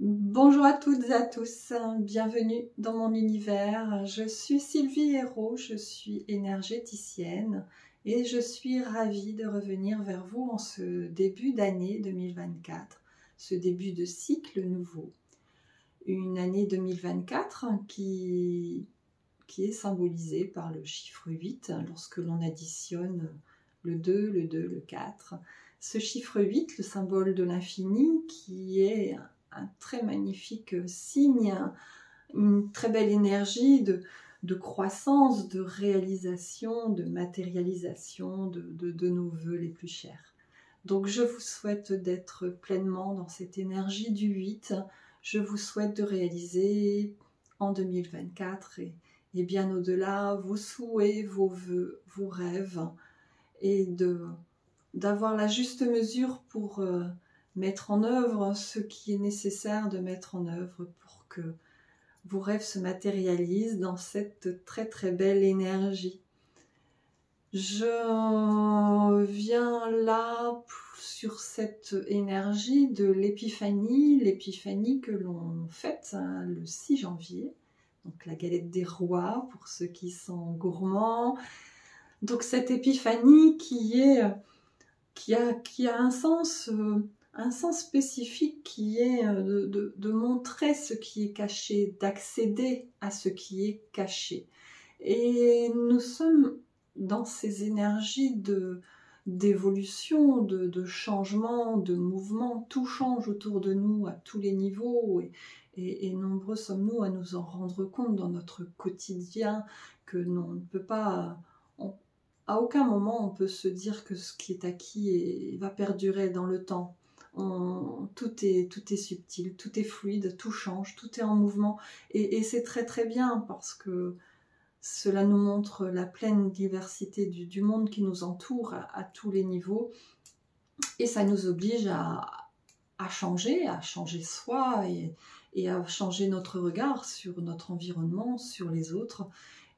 Bonjour à toutes et à tous, bienvenue dans mon univers. Je suis Sylvie Hérault, je suis énergéticienne et je suis ravie de revenir vers vous en ce début d'année 2024, ce début de cycle nouveau. Une année 2024 qui est symbolisée par le chiffre 8 lorsque l'on additionne le 2, le 4. Ce chiffre 8, le symbole de l'infini, qui est un très magnifique signe, une très belle énergie de croissance, de réalisation, de matérialisation de nos vœux les plus chers. Donc je vous souhaite d'être pleinement dans cette énergie du 8. Je vous souhaite de réaliser en 2024 et bien au-delà vos souhaits, vos vœux, vos rêves et d'avoir la juste mesure pour mettre en œuvre ce qui est nécessaire de mettre en œuvre pour que vos rêves se matérialisent dans cette très très belle énergie. Je viens là sur cette énergie de l'épiphanie que l'on fête le 6 janvier, donc la galette des rois pour ceux qui sont gourmands. Donc cette épiphanie qui a un sens spécifique qui est de montrer ce qui est caché, d'accéder à ce qui est caché. Et nous sommes dans ces énergies d'évolution, de changement, de mouvement. Tout change autour de nous à tous les niveaux et nombreux sommes-nous à nous en rendre compte dans notre quotidien que l'on ne peut pas... À aucun moment on peut se dire que ce qui est acquis va perdurer dans le temps. Tout est subtil, tout est fluide, tout change, tout est en mouvement. Et c'est très très bien parce que cela nous montre la pleine diversité du monde qui nous entoure à tous les niveaux. Et ça nous oblige à changer soi et à changer notre regard sur notre environnement, sur les autres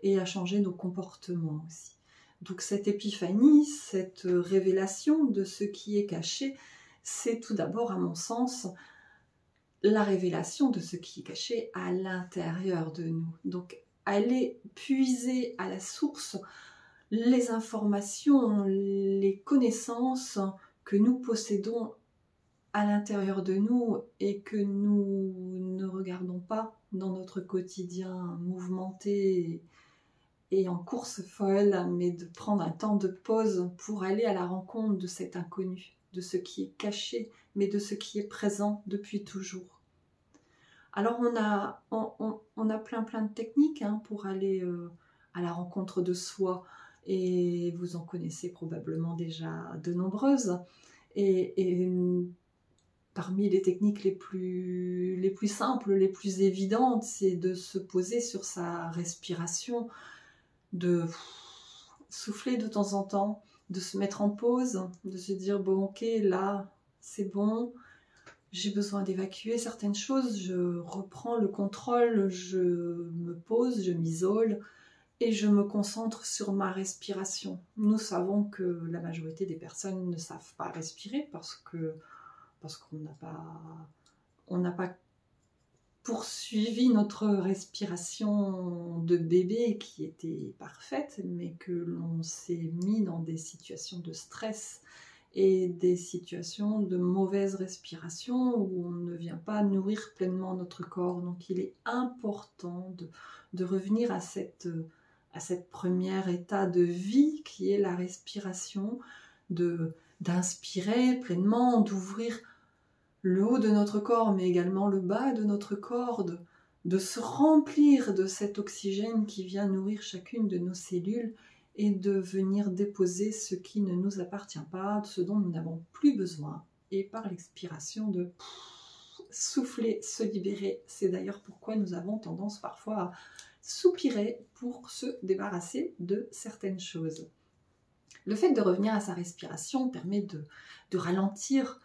et à changer nos comportements aussi. Donc cette épiphanie, cette révélation de ce qui est caché, c'est tout d'abord, à mon sens, la révélation de ce qui est caché à l'intérieur de nous. Donc aller puiser à la source les informations, les connaissances que nous possédons à l'intérieur de nous et que nous ne regardons pas dans notre quotidien mouvementé et en course folle, mais de prendre un temps de pause pour aller à la rencontre de cet inconnu, de ce qui est caché, mais de ce qui est présent depuis toujours. Alors on a plein de techniques pour aller à la rencontre de soi, et vous en connaissez probablement déjà de nombreuses. Et parmi les techniques les plus simples, les plus évidentes, c'est de se poser sur sa respiration, de souffler de temps en temps, de se mettre en pause, de se dire bon ok, là c'est bon, j'ai besoin d'évacuer certaines choses, je reprends le contrôle, je me pose, je m'isole et je me concentre sur ma respiration. Nous savons que la majorité des personnes ne savent pas respirer parce qu'on n'a pas poursuivi notre respiration de bébé qui était parfaite, mais que l'on s'est mis dans des situations de stress et des situations de mauvaise respiration où on ne vient pas nourrir pleinement notre corps. Donc il est important de revenir à cette premier état de vie qui est la respiration, d'inspirer pleinement, d'ouvrir le haut de notre corps, mais également le bas de notre corps, de se remplir de cet oxygène qui vient nourrir chacune de nos cellules et de venir déposer ce qui ne nous appartient pas, ce dont nous n'avons plus besoin. Et par l'expiration de souffler, se libérer. C'est d'ailleurs pourquoi nous avons tendance parfois à soupirer pour se débarrasser de certaines choses. Le fait de revenir à sa respiration permet de ralentir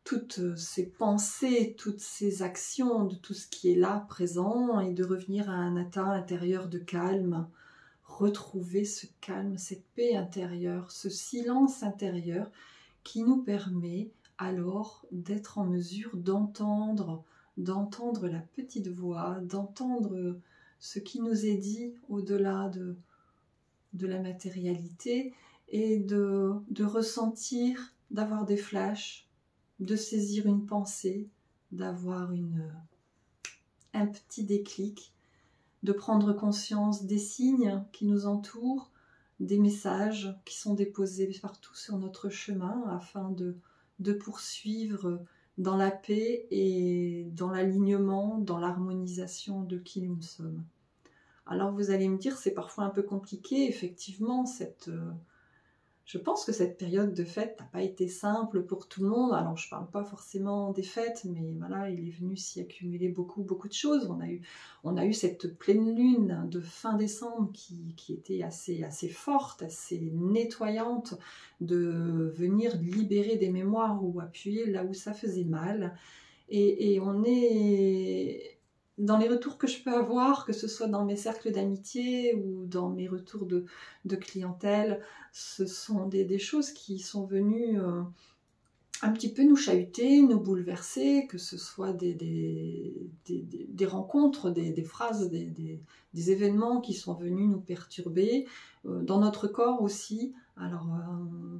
toutes ces pensées, toutes ces actions, de tout ce qui est là, présent, et de revenir à un état intérieur de calme, retrouver ce calme, cette paix intérieure, ce silence intérieur qui nous permet, alors d'être en mesure d'entendre la petite voix, d'entendre ce qui nous est dit au-delà de la matérialité et de ressentir, d'avoir des flashs, de saisir une pensée, d'avoir un petit déclic, de prendre conscience des signes qui nous entourent, des messages qui sont déposés partout sur notre chemin afin de poursuivre dans la paix et dans l'alignement, dans l'harmonisation de qui nous sommes. Alors vous allez me dire, c'est parfois un peu compliqué, effectivement, je pense que cette période de fête n'a pas été simple pour tout le monde. Alors je ne parle pas forcément des fêtes, mais voilà, il est venu s'y accumuler beaucoup de choses. On a eu cette pleine lune de fin décembre qui était assez forte, assez nettoyante, de venir libérer des mémoires ou appuyer là où ça faisait mal. Et on est... Dans les retours que je peux avoir, que ce soit dans mes cercles d'amitié ou dans mes retours de clientèle, ce sont des choses qui sont venues un petit peu nous chahuter, nous bouleverser, que ce soit des rencontres, des phrases, des événements qui sont venus nous perturber, dans notre corps aussi. Alors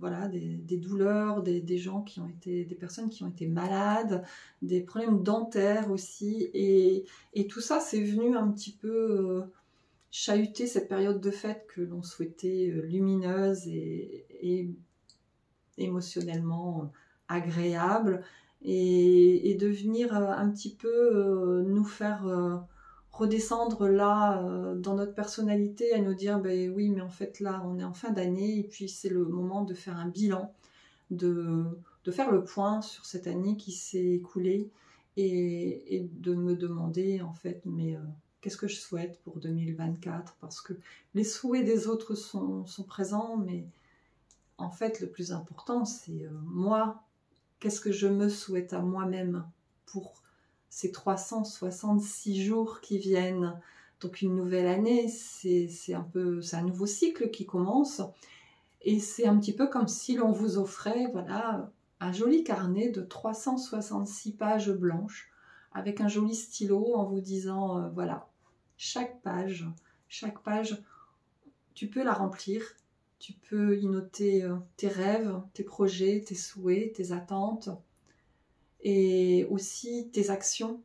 voilà, des douleurs, des gens qui ont été, des personnes qui ont été malades, des problèmes dentaires aussi, et tout ça c'est venu un petit peu chahuter cette période de fête que l'on souhaitait lumineuse et émotionnellement agréable, et de venir un petit peu nous faire redescendre là dans notre personnalité, à nous dire ben oui, mais en fait là on est en fin d'année et puis c'est le moment de faire un bilan, de faire le point sur cette année qui s'est écoulée, et de me demander en fait mais qu'est-ce que je souhaite pour 2024, parce que les souhaits des autres sont présents, mais en fait le plus important c'est moi, qu'est-ce que je me souhaite à moi-même pour ces 366 jours qui viennent. Donc une nouvelle année, c'est un nouveau cycle qui commence, et c'est un petit peu comme si l'on vous offrait voilà, un joli carnet de 366 pages blanches avec un joli stylo en vous disant voilà, chaque page, tu peux la remplir, tu peux y noter tes rêves, tes projets, tes souhaits, tes attentes, et aussi tes actions,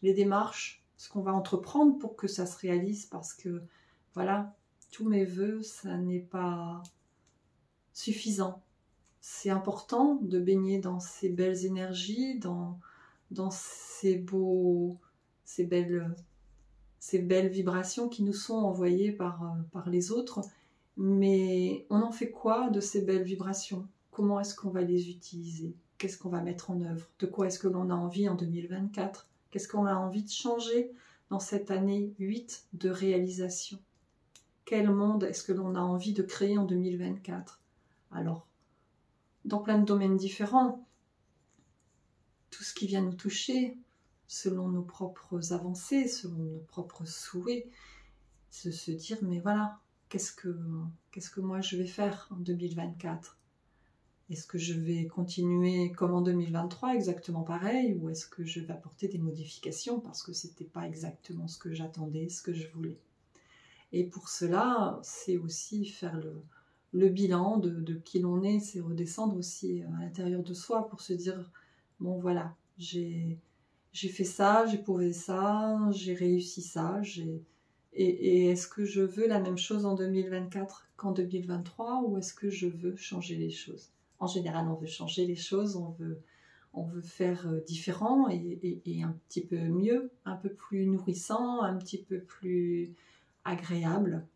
les démarches, ce qu'on va entreprendre pour que ça se réalise, parce que voilà, tous mes vœux, ça n'est pas suffisant. C'est important de baigner dans ces belles énergies, dans ces belles vibrations qui nous sont envoyées par les autres. Mais on en fait quoi de ces belles vibrations? Comment est-ce qu'on va les utiliser? Qu'est-ce qu'on va mettre en œuvre? De quoi est-ce que l'on a envie en 2024? Qu'est-ce qu'on a envie de changer dans cette année 8 de réalisation? Quel monde est-ce que l'on a envie de créer en 2024? Alors, dans plein de domaines différents, tout ce qui vient nous toucher, selon nos propres avancées, selon nos propres souhaits, se dire, mais voilà, qu'est-ce que moi je vais faire en 2024? Est-ce que je vais continuer comme en 2023, exactement pareil, ou est-ce que je vais apporter des modifications parce que c'était pas exactement ce que j'attendais, ce que je voulais? Et pour cela, c'est aussi faire le bilan de qui l'on est, c'est redescendre aussi à l'intérieur de soi pour se dire, bon voilà, j'ai fait ça, j'ai prouvé ça, j'ai réussi ça, et est-ce que je veux la même chose en 2024 qu'en 2023, ou est-ce que je veux changer les choses? En général, on veut changer les choses, on veut faire différent et un petit peu mieux, un peu plus nourrissant, un petit peu plus agréable.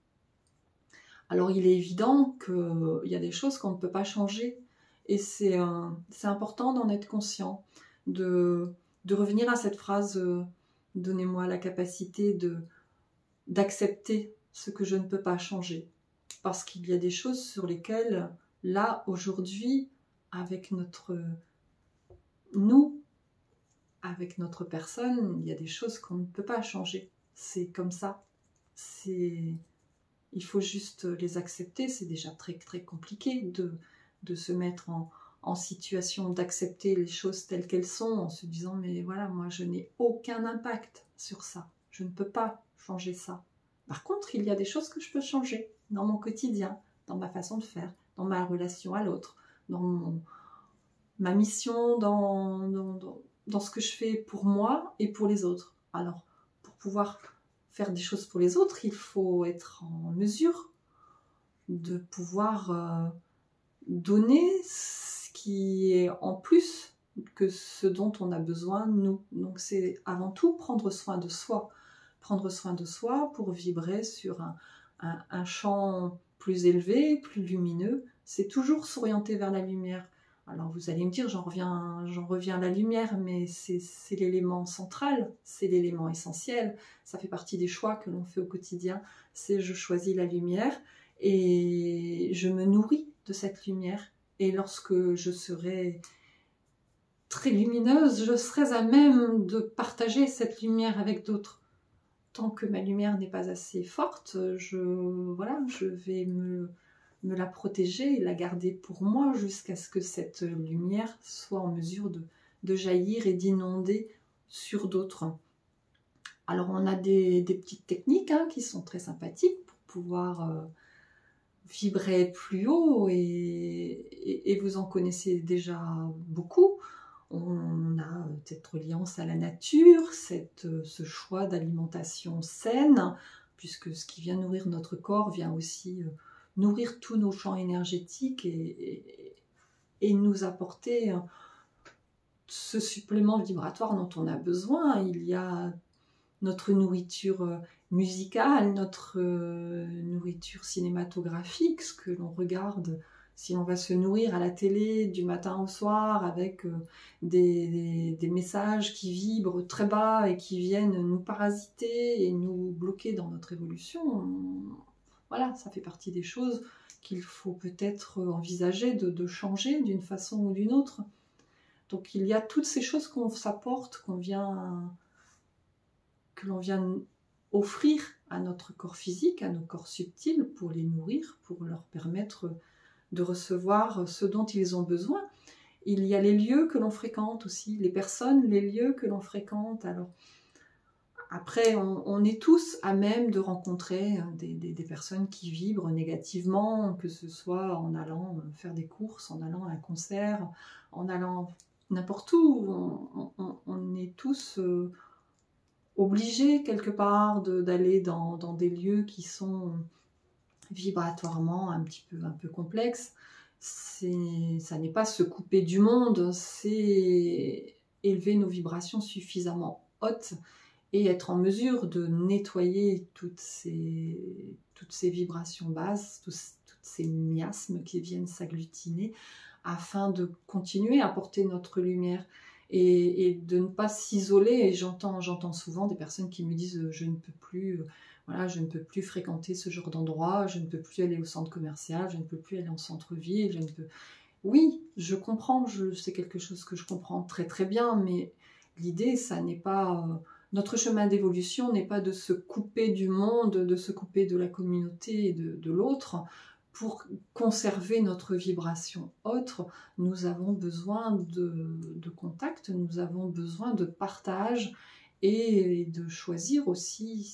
Alors il est évident qu'il y a des choses qu'on ne peut pas changer, et c'est important d'en être conscient, de revenir à cette phrase donnez-moi la capacité d'accepter ce que je ne peux pas changer, parce qu'il y a des choses sur lesquelles là aujourd'hui avec notre personne, il y a des choses qu'on ne peut pas changer, c'est comme ça, il faut juste les accepter. C'est déjà très très compliqué de se mettre en situation d'accepter les choses telles qu'elles sont, en se disant mais voilà, moi je n'ai aucun impact sur ça, je ne peux pas changer ça. Par contre, il y a des choses que je peux changer dans mon quotidien, dans ma façon de faire, dans ma relation à l'autre, dans ma mission, dans ce que je fais pour moi et pour les autres. Alors, pour pouvoir faire des choses pour les autres, il faut être en mesure de pouvoir donner ce qui est en plus que ce dont on a besoin, nous. Donc c'est avant tout prendre soin de soi. Prendre soin de soi pour vibrer sur un champ plus élevé, plus lumineux. C'est toujours s'orienter vers la lumière. Alors vous allez me dire, j'en reviens à la lumière, mais c'est l'élément central, c'est l'élément essentiel. Ça fait partie des choix que l'on fait au quotidien. C'est je choisis la lumière et je me nourris de cette lumière. Et lorsque je serai très lumineuse, je serai à même de partager cette lumière avec d'autres. Tant que ma lumière n'est pas assez forte, je vais me la protéger et la garder pour moi jusqu'à ce que cette lumière soit en mesure de jaillir et d'inonder sur d'autres. Alors on a des petites techniques qui sont très sympathiques pour pouvoir vibrer plus haut et vous en connaissez déjà beaucoup. On a cette reliance à la nature, ce choix d'alimentation saine, puisque ce qui vient nourrir notre corps vient aussi nourrir tous nos champs énergétiques et nous apporter ce supplément vibratoire dont on a besoin. Il y a notre nourriture musicale, notre nourriture cinématographique, ce que l'on regarde. Si on va se nourrir à la télé du matin au soir avec des messages qui vibrent très bas et qui viennent nous parasiter et nous bloquer dans notre évolution, voilà, ça fait partie des choses qu'il faut peut-être envisager de changer d'une façon ou d'une autre. Donc il y a toutes ces choses qu'on s'apporte, que l'on vient offrir à notre corps physique, à nos corps subtils, pour les nourrir, pour leur permettre de recevoir ce dont ils ont besoin. Il y a les lieux que l'on fréquente aussi, les personnes, les lieux que l'on fréquente. Alors, après, on est tous à même de rencontrer des personnes qui vibrent négativement, que ce soit en allant faire des courses, en allant à un concert, en allant n'importe où. On est tous obligés quelque part d'aller dans des lieux qui sont vibratoirement un peu complexe. Ça n'est pas se couper du monde, c'est élever nos vibrations suffisamment hautes et être en mesure de nettoyer toutes ces vibrations basses, toutes ces miasmes qui viennent s'agglutiner afin de continuer à porter notre lumière et de ne pas s'isoler. Et j'entends souvent des personnes qui me disent je ne peux plus fréquenter ce genre d'endroit, je ne peux plus aller au centre commercial, je ne peux plus aller en centre-ville, Oui, je comprends, c'est quelque chose que je comprends très très bien, mais l'idée, ça n'est pas... notre chemin d'évolution n'est pas de se couper du monde, de se couper de la communauté et de l'autre. Pour conserver notre vibration autre, nous avons besoin de contact, nous avons besoin de partage et de choisir aussi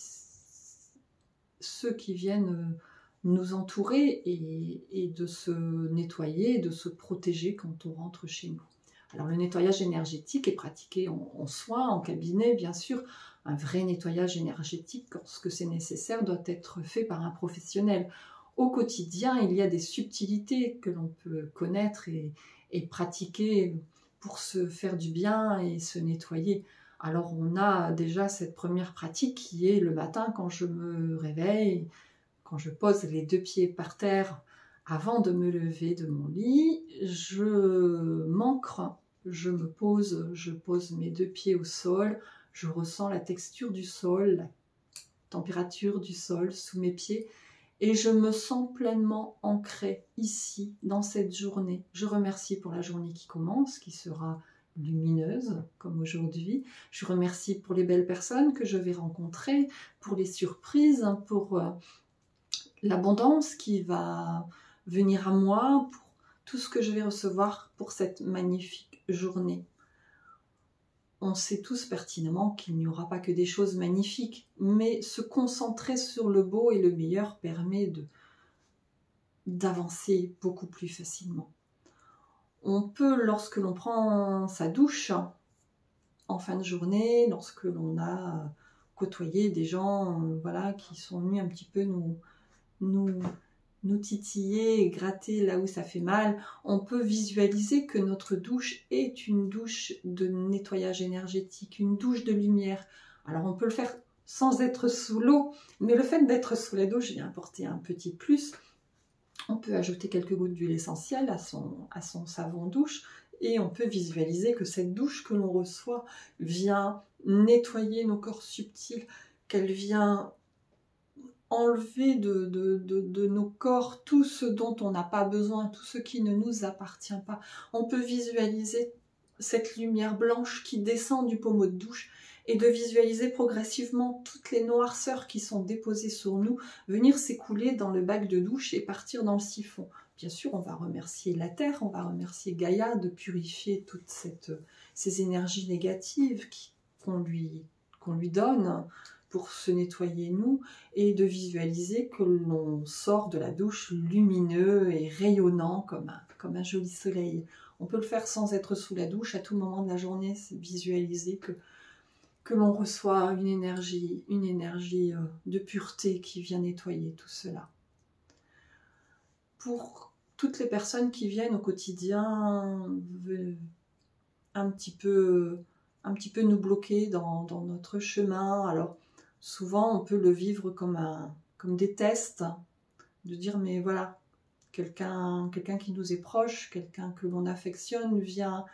ceux qui viennent nous entourer et de se nettoyer, de se protéger quand on rentre chez nous. Alors le nettoyage énergétique est pratiqué en soins, en cabinet, bien sûr. Un vrai nettoyage énergétique, lorsque c'est nécessaire, doit être fait par un professionnel. Au quotidien, il y a des subtilités que l'on peut connaître et pratiquer pour se faire du bien et se nettoyer. Alors on a déjà cette première pratique qui est le matin quand je me réveille, quand je pose les 2 pieds par terre avant de me lever de mon lit, je m'ancre, je pose mes 2 pieds au sol, je ressens la texture du sol, la température du sol sous mes pieds et je me sens pleinement ancrée ici, dans cette journée. Je remercie pour la journée qui commence, qui sera lumineuse comme aujourd'hui. Je remercie pour les belles personnes que je vais rencontrer, pour les surprises, pour l'abondance qui va venir à moi, pour tout ce que je vais recevoir pour cette magnifique journée. On sait tous pertinemment qu'il n'y aura pas que des choses magnifiques, mais se concentrer sur le beau et le meilleur permet d'avancer beaucoup plus facilement. On peut, lorsque l'on prend sa douche en fin de journée, lorsque l'on a côtoyé des gens voilà, qui sont venus un petit peu nous titiller et gratter là où ça fait mal, on peut visualiser que notre douche est une douche de nettoyage énergétique, une douche de lumière. Alors on peut le faire sans être sous l'eau, mais le fait d'être sous la douche vient apporter un petit plus. On peut ajouter quelques gouttes d'huile essentielle à son savon douche et on peut visualiser que cette douche que l'on reçoit vient nettoyer nos corps subtils, qu'elle vient enlever de nos corps tout ce dont on n'a pas besoin, tout ce qui ne nous appartient pas. On peut visualiser cette lumière blanche qui descend du pommeau de douche et de visualiser progressivement toutes les noirceurs qui sont déposées sur nous venir s'écouler dans le bac de douche et partir dans le siphon. Bien sûr, on va remercier la Terre, on va remercier Gaïa de purifier toutes ces énergies négatives qu'on lui donne pour se nettoyer nous, et de visualiser que l'on sort de la douche lumineux et rayonnant comme un joli soleil. On peut le faire sans être sous la douche à tout moment de la journée, c'est visualiser que l'on reçoit une énergie de pureté qui vient nettoyer tout cela. Pour toutes les personnes qui viennent au quotidien un petit peu nous bloquer dans notre chemin, alors souvent, on peut le vivre comme des tests, de dire, mais voilà, quelqu'un qui nous est proche, quelqu'un que l'on affectionne, vient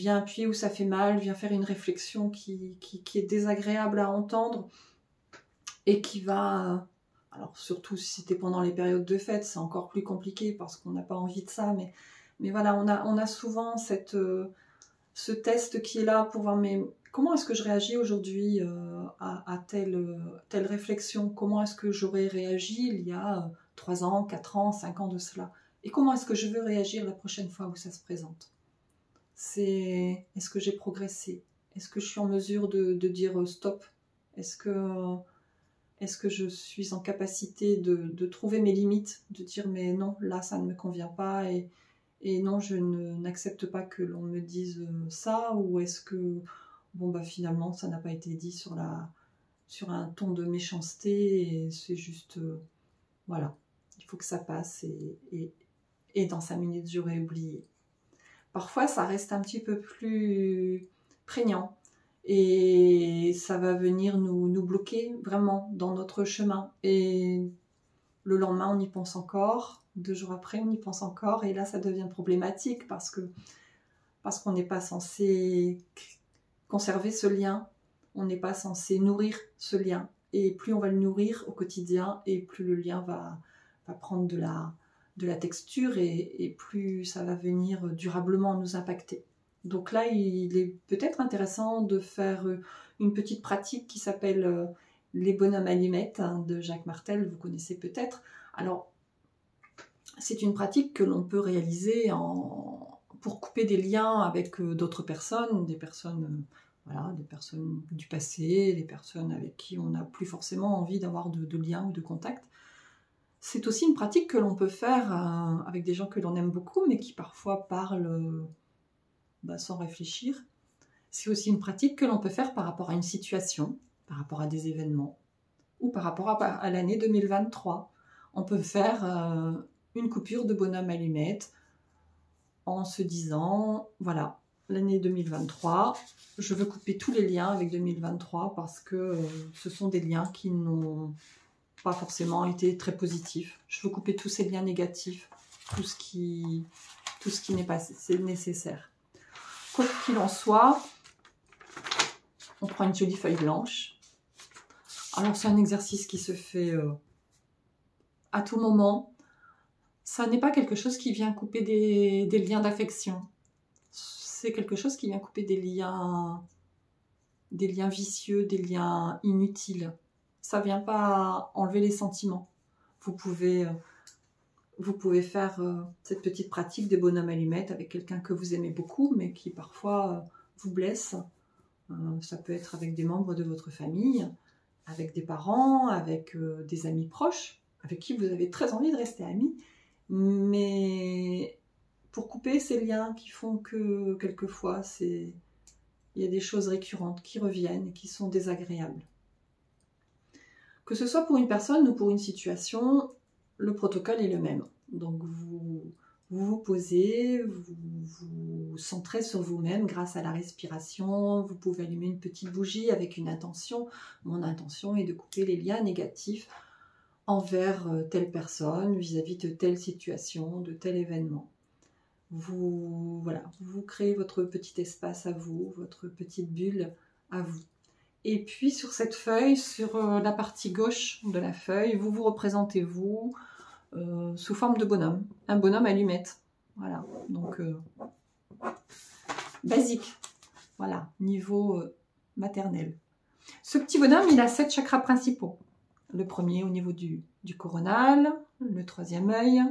appuyer où ça fait mal, vient faire une réflexion qui est désagréable à entendre et qui va... Alors, surtout si c'était pendant les périodes de fête, c'est encore plus compliqué parce qu'on n'a pas envie de ça, mais voilà, on a souvent ce test qui est là pour voir, mais comment est-ce que je réagis aujourd'hui à telle réflexion? Comment est-ce que j'aurais réagi il y a 3 ans, 4 ans, 5 ans de cela? Et comment est-ce que je veux réagir la prochaine fois où ça se présente? Est-ce que j'ai progressé? Est-ce que je suis en mesure de dire stop? Est-ce que je suis en capacité de trouver mes limites, de dire mais non, là ça ne me convient pas et non, je n'accepte pas que l'on me dise ça, ou est-ce que bon bah finalement ça n'a pas été dit sur un ton de méchanceté et c'est juste voilà, il faut que ça passe et dans 5 minutes j'aurais oublié. Parfois ça reste un petit peu plus prégnant et ça va venir nous bloquer vraiment dans notre chemin et le lendemain on y pense encore, 2 jours après on y pense encore et là ça devient problématique parce qu'on n'est pas censé conserver ce lien, on n'est pas censé nourrir ce lien et plus on va le nourrir au quotidien et plus le lien va prendre de la texture et plus ça va venir durablement nous impacter. Donc là il est peut-être intéressant de faire une petite pratique qui s'appelle les bonhommes allumettes de Jacques Martel, vous connaissez peut-être. Alors c'est une pratique que l'on peut réaliser pour couper des liens avec d'autres personnes, des personnes du passé, des personnes avec qui on n'a plus forcément envie d'avoir de liens ou de contacts. C'est aussi une pratique que l'on peut faire avec des gens que l'on aime beaucoup, mais qui parfois parlent sans réfléchir. C'est aussi une pratique que l'on peut faire par rapport à une situation, par rapport à des événements, ou par rapport à l'année 2023. On peut faire une coupure de bonhomme allumette en se disant, voilà, l'année 2023, je veux couper tous les liens avec 2023 parce que ce sont des liens qui n'ont pas forcément été très positifs. Je veux couper tous ces liens négatifs, tout ce qui n'est pas nécessaire. Quoi qu'il en soit, on prend une jolie feuille blanche. Alors c'est un exercice qui se fait à tout moment. Ça n'est pas quelque chose qui vient couper des liens d'affection. C'est quelque chose qui vient couper des liens vicieux, des liens inutiles. Ça ne vient pas enlever les sentiments. Vous pouvez Vous pouvez faire cette petite pratique des bonhommes allumettes avec quelqu'un que vous aimez beaucoup, mais qui parfois vous blesse. Ça peut être avec des membres de votre famille, avec des parents, avec des amis proches, avec qui vous avez très envie de rester amis. Mais pour couper ces liens qui font que quelquefois, il y a des choses récurrentes qui reviennent et qui sont désagréables. Que ce soit pour une personne ou pour une situation, le protocole est le même. Donc vous posez, vous vous centrez sur vous-même grâce à la respiration. Vous pouvez allumer une petite bougie avec une intention. Mon intention est de couper les liens négatifs envers telle personne, vis-à-vis de telle situation, de tel événement. Vous créez votre petit espace à vous, votre petite bulle à vous. Et puis sur cette feuille, sur la partie gauche de la feuille, vous vous représentez vous sous forme de bonhomme, un bonhomme allumette. Voilà, donc basique, voilà, niveau maternel. Ce petit bonhomme, il a 7 chakras principaux. Le premier au niveau du coronal, le troisième œil,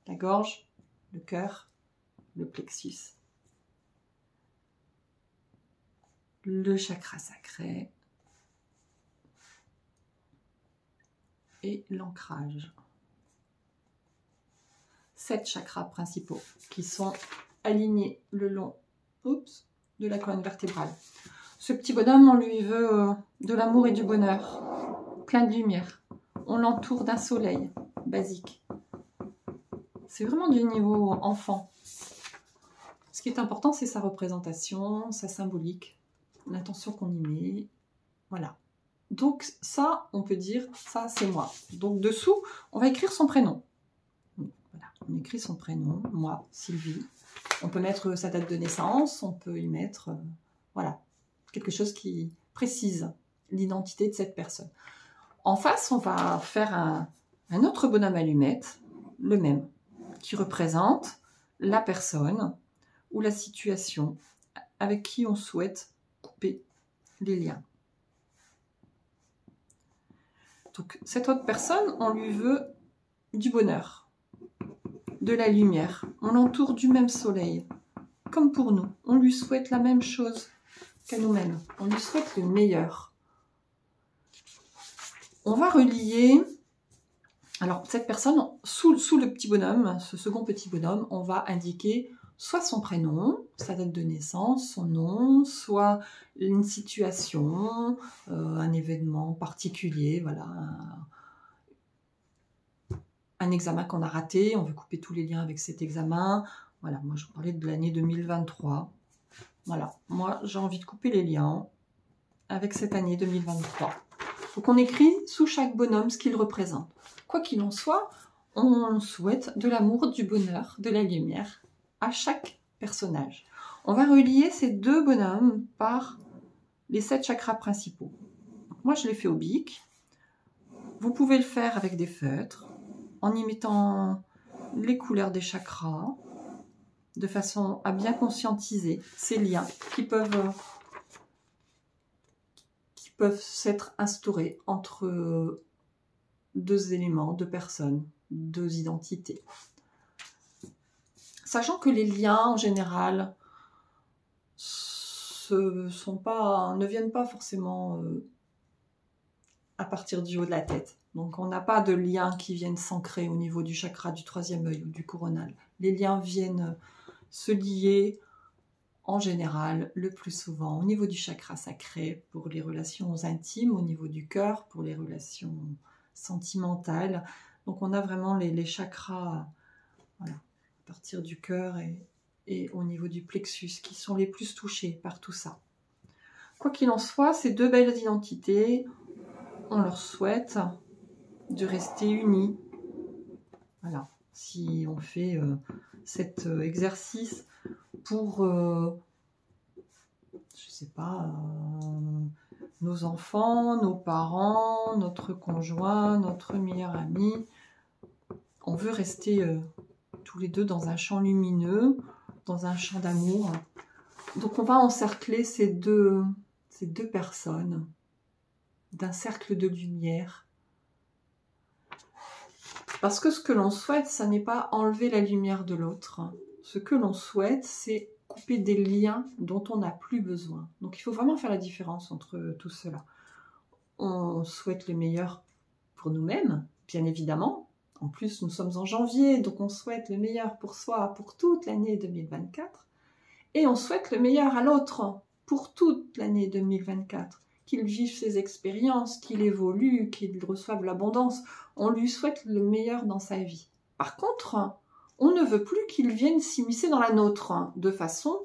la gorge, le cœur, le plexus. Le chakra sacré et l'ancrage. 7 chakras principaux qui sont alignés le long de la colonne vertébrale. Ce petit bonhomme, on lui veut de l'amour et du bonheur, plein de lumière. On l'entoure d'un soleil basique. C'est vraiment du niveau enfant. Ce qui est important, c'est sa représentation, sa symbolique, l'intention qu'on y met. Voilà. Donc ça, on peut dire, ça c'est moi. Donc dessous, on va écrire son prénom. Voilà, on écrit son prénom, moi, Sylvie. On peut mettre sa date de naissance, on peut y mettre, voilà, quelque chose qui précise l'identité de cette personne. En face, on va faire un autre bonhomme allumette, le même, qui représente la personne ou la situation avec qui on souhaite couper les liens. Donc, cette autre personne, on lui veut du bonheur, de la lumière. On l'entoure du même soleil, comme pour nous. On lui souhaite la même chose qu'à nous-mêmes. On lui souhaite le meilleur. On va relier... Alors, cette personne, sous le petit bonhomme, ce second petit bonhomme, on va indiquer soit son prénom, sa date de naissance, son nom, soit une situation, un événement particulier, voilà, un examen qu'on a raté, on veut couper tous les liens avec cet examen. Voilà, moi je parlais de l'année 2023. Voilà, moi j'ai envie de couper les liens avec cette année 2023. Donc on écrit sous chaque bonhomme ce qu'il représente. Quoi qu'il en soit, on souhaite de l'amour, du bonheur, de la lumière à chaque personnage. On va relier ces deux bonhommes par les 7 chakras principaux. Donc moi je l'ai fait au bic. Vous pouvez le faire avec des feutres, en y mettant les couleurs des chakras, de façon à bien conscientiser ces liens qui peuvent s'être instaurés entre deux éléments, deux personnes, deux identités. Sachant que les liens, en général, ne viennent pas forcément à partir du haut de la tête. Donc on n'a pas de liens qui viennent s'ancrer au niveau du chakra du troisième œil ou du coronal. Les liens viennent se lier en général, le plus souvent, au niveau du chakra sacré pour les relations intimes, au niveau du cœur pour les relations sentimentales. Donc on a vraiment les chakras, voilà, à partir du cœur et au niveau du plexus qui sont les plus touchés par tout ça. Quoi qu'il en soit, ces deux belles identités, on leur souhaite de rester unis. Voilà, si on fait cet exercice pour, je sais pas, nos enfants, nos parents, notre conjoint, notre meilleur ami, on veut rester tous les deux dans un champ lumineux, dans un champ d'amour. Donc on va encercler ces deux personnes d'un cercle de lumière. Parce que ce que l'on souhaite, ça n'est pas enlever la lumière de l'autre. Ce que l'on souhaite, c'est couper des liens dont on n'a plus besoin. Donc il faut vraiment faire la différence entre tout cela. On souhaite le meilleur pour nous-mêmes, bien évidemment. En plus, nous sommes en janvier, donc on souhaite le meilleur pour soi pour toute l'année 2024. Et on souhaite le meilleur à l'autre pour toute l'année 2024. Qu'il vive ses expériences, qu'il évolue, qu'il reçoive l'abondance. On lui souhaite le meilleur dans sa vie. Par contre, on ne veut plus qu'il vienne s'immiscer dans la nôtre de façon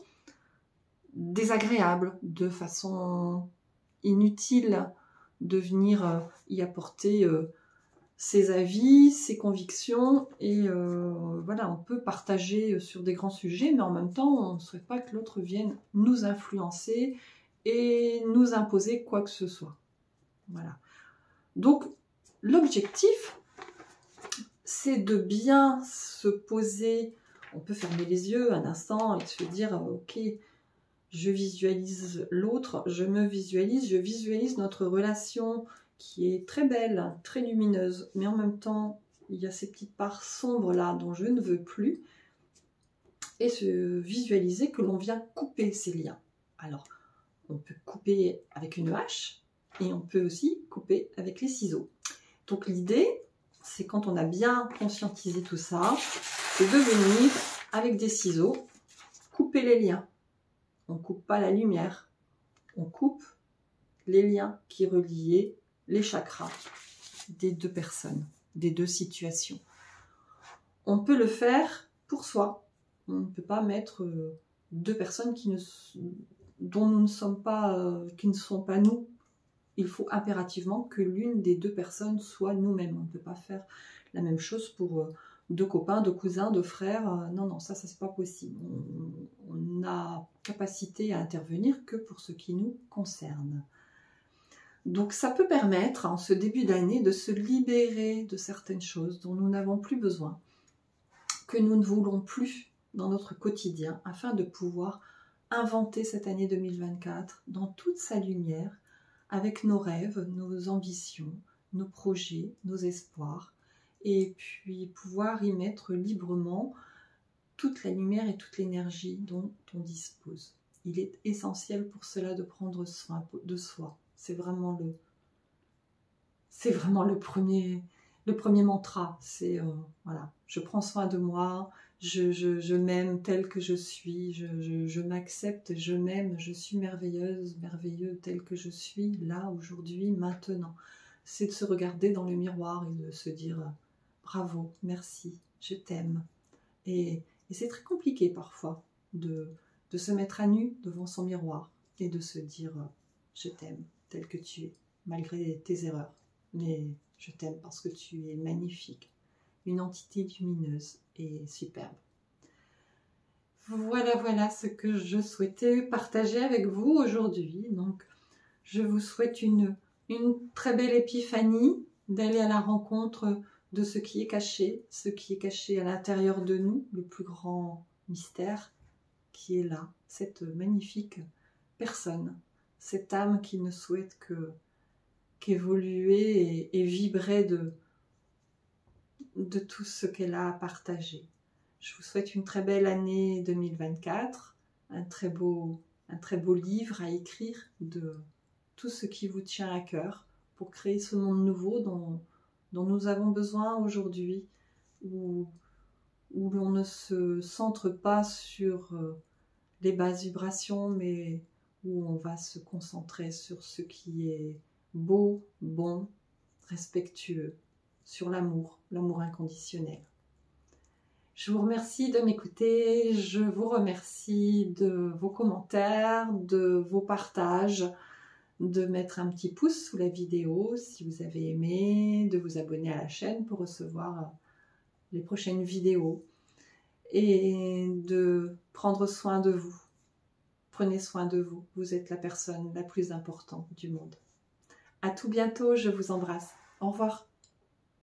désagréable, de façon inutile, de venir y apporter ses avis, ses convictions, et voilà, on peut partager sur des grands sujets, mais en même temps, on ne souhaite pas que l'autre vienne nous influencer et nous imposer quoi que ce soit. Voilà. Donc, l'objectif, c'est de bien se poser. On peut fermer les yeux un instant et se dire, ok, je visualise l'autre, je visualise notre relation qui est très belle, très lumineuse, mais en même temps, il y a ces petites parts sombres là dont je ne veux plus, et se visualiser que l'on vient couper ces liens. Alors, on peut couper avec une hache, et on peut aussi couper avec les ciseaux. Donc l'idée, c'est quand on a bien conscientisé tout ça, c'est de venir avec des ciseaux couper les liens. On ne coupe pas la lumière, on coupe les liens qui reliaient les chakras des deux personnes, des deux situations. On peut le faire pour soi. On ne peut pas mettre deux personnes dont nous ne sommes pas, qui ne sont pas nous. Il faut impérativement que l'une des deux personnes soit nous-mêmes. On ne peut pas faire la même chose pour deux copains, deux cousins, deux frères. Non, non, ça c'est pas possible. On n'a capacité à intervenir que pour ce qui nous concerne. Donc ça peut permettre, en ce début d'année, de se libérer de certaines choses dont nous n'avons plus besoin, que nous ne voulons plus dans notre quotidien, afin de pouvoir inventer cette année 2024 dans toute sa lumière, avec nos rêves, nos ambitions, nos projets, nos espoirs, et puis pouvoir y mettre librement toute la lumière et toute l'énergie dont on dispose. Il est essentiel pour cela de prendre soin de soi. C'est vraiment le premier mantra. C'est voilà, je prends soin de moi, je m'aime telle que je suis, je m'accepte, je m'aime, je suis merveilleuse, merveilleux telle que je suis, là, aujourd'hui, maintenant. C'est de se regarder dans le miroir et de se dire bravo, merci, je t'aime. Et c'est très compliqué parfois de se mettre à nu devant son miroir et de se dire je t'aime tel que tu es, malgré tes erreurs. Mais je t'aime parce que tu es magnifique, une entité lumineuse et superbe. Voilà ce que je souhaitais partager avec vous aujourd'hui. Donc, je vous souhaite une très belle épiphanie, d'aller à la rencontre de ce qui est caché à l'intérieur de nous, le plus grand mystère qui est là, cette magnifique personne, cette âme qui ne souhaite qu'évoluer et vibrer de tout ce qu'elle a à partager. Je vous souhaite une très belle année 2024, un très beau livre à écrire de tout ce qui vous tient à cœur pour créer ce monde nouveau dont nous avons besoin aujourd'hui, où l'on ne se centre pas sur les basses vibrations, mais où on va se concentrer sur ce qui est beau, bon, respectueux, sur l'amour inconditionnel. Je vous remercie de m'écouter, je vous remercie de vos commentaires, de vos partages, de mettre un petit pouce sous la vidéo si vous avez aimé, de vous abonner à la chaîne pour recevoir les prochaines vidéos et de prendre soin de vous. Prenez soin de vous, vous êtes la personne la plus importante du monde. À tout bientôt, je vous embrasse. Au revoir.